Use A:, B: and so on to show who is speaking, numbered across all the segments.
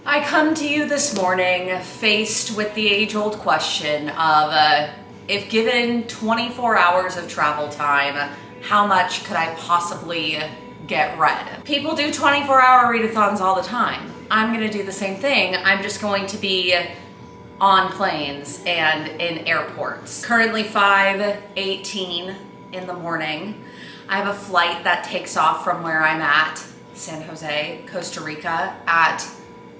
A: I come to you this morning faced with the age-old question of if given 24 hours of travel time, how much could I possibly get read? People do 24-hour readathons all the time. I'm gonna do the same thing. I'm just going to be on planes and in airports. Currently 5:18 in the morning. I have a flight that takes off from where I'm at, San Jose, Costa Rica, at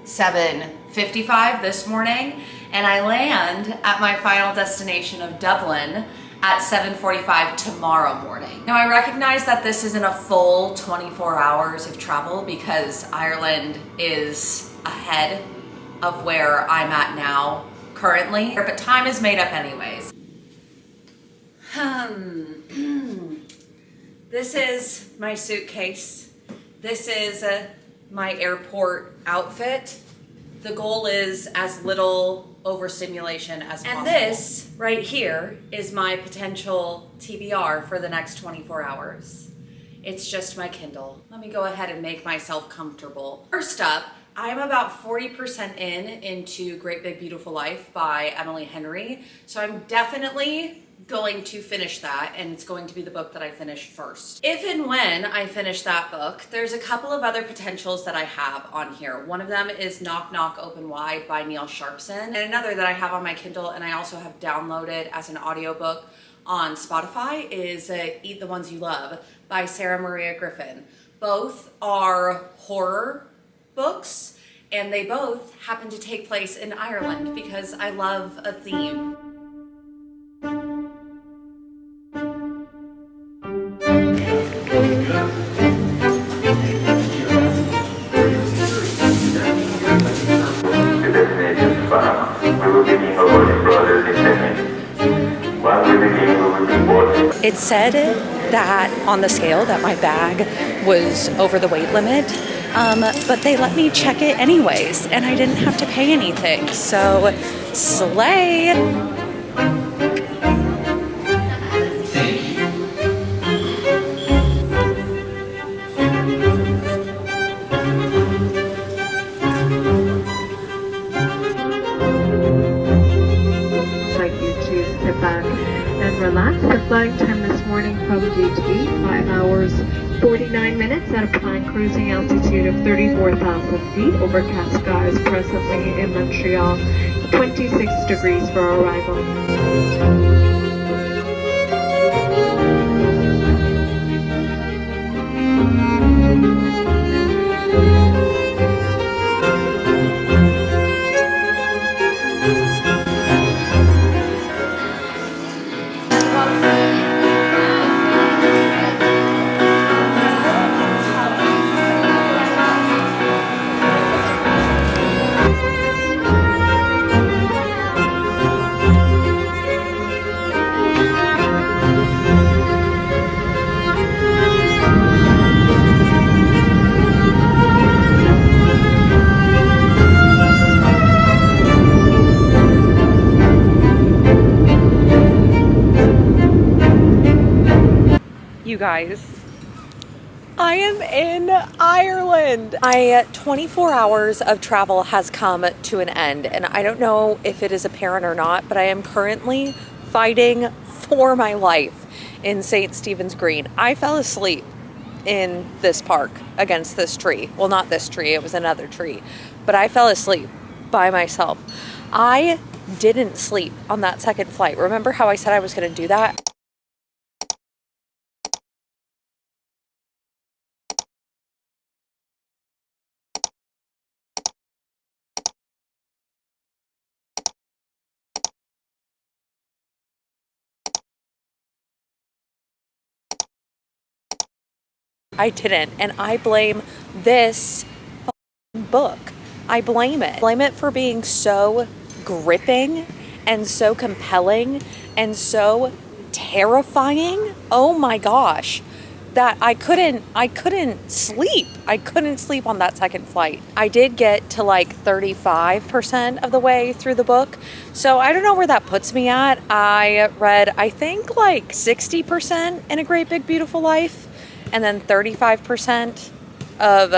A: 7:55 this morning, and I land at my final destination of Dublin at 7:45 tomorrow morning. Now I recognize that this isn't a full 24 hours of travel because Ireland is ahead of where I'm at now currently, but time is made up anyways. This is my suitcase. This is my airport outfit. The goal is as little overstimulation as possible. And this right here is my potential TBR for the next 24 hours. It's just my Kindle. Let me go ahead and make myself comfortable. First up, I'm about 40% into Great Big Beautiful Life by Emily Henry. So I'm definitely going to finish that, and it's going to be the book that I finish first. If and when I finish that book, there's a couple of other potentials that I have on here. One of them is Knock Knock Open Wide by Neil Sharpson, and another that I have on my Kindle and I also have downloaded as an audiobook on Spotify is Eat the Ones You Love by Sarah Maria Griffin. Both are horror books, and they both happen to take place in Ireland because I love a theme. It said that on the scale that my bag was over the weight limit, but they let me check it anyways, and I didn't have to pay anything, so slay!
B: Relax. The flying time this morning from GT, 5 hours 49 minutes at a planned cruising altitude of 34,000 feet. Overcast skies presently in Montreal, 26 degrees for arrival.
A: You guys, I am in Ireland. My 24 hours of travel has come to an end, and I don't know if it is apparent or not, but I am currently fighting for my life in St. Stephen's Green. I fell asleep in this park against this tree. Well, not this tree, it was another tree, but I fell asleep by myself. I didn't sleep on that second flight. Remember how I said I was going to do that? I didn't, and I blame this book. I blame it. Blame it for being so gripping and so compelling and so terrifying. Oh my gosh, that I couldn't sleep. I couldn't sleep on that second flight. I did get to like 35% of the way through the book, so I don't know where that puts me at. I read, I think, like 60% in A Great Big Beautiful Life, and then 35% of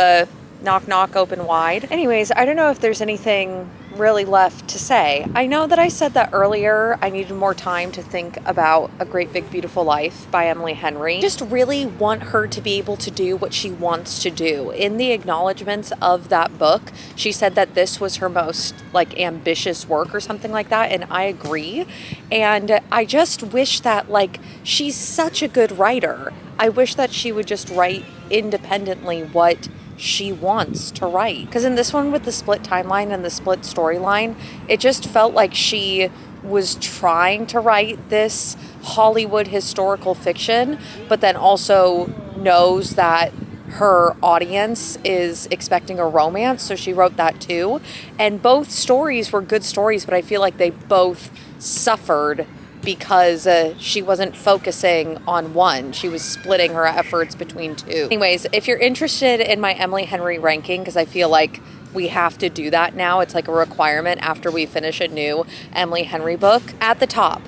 A: knock knock, open wide. Anyways, I don't know if there's anything really left to say. I know that I said that earlier. I needed more time to think about A Great Big Beautiful Life by Emily Henry. Just really want her to be able to do what she wants to do. In the acknowledgments of that book, she said that this was her most like ambitious work or something like that, and I agree. And I just wish that, like, she's such a good writer. I wish that she would just write independently what she wants to write. Because in this one with the split timeline and the split storyline, it just felt like she was trying to write this Hollywood historical fiction, but then also knows that her audience is expecting a romance, so she wrote that too. And both stories were good stories, but I feel like they both suffered because she wasn't focusing on one. She was splitting her efforts between two. Anyways, if you're interested in my Emily Henry ranking, because I feel like we have to do that now, it's like a requirement after we finish a new Emily Henry book. At the top,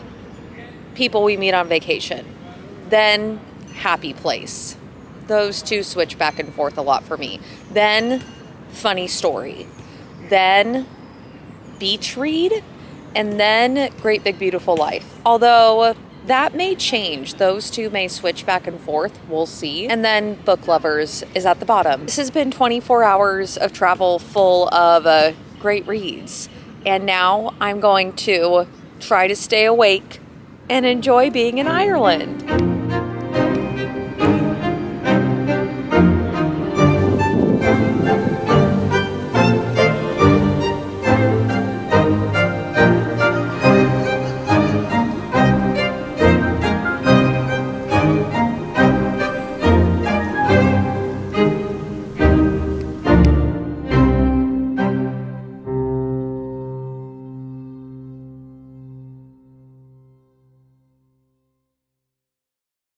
A: People We Meet on Vacation. Then Happy Place. Those two switch back and forth a lot for me. Then Funny Story. Then Beach Read. And then Great Big Beautiful Life. Although that may change. Those two may switch back and forth. We'll see. And then Book Lovers is at the bottom. This has been 24 hours of travel full of great reads. And now I'm going to try to stay awake and enjoy being in Ireland.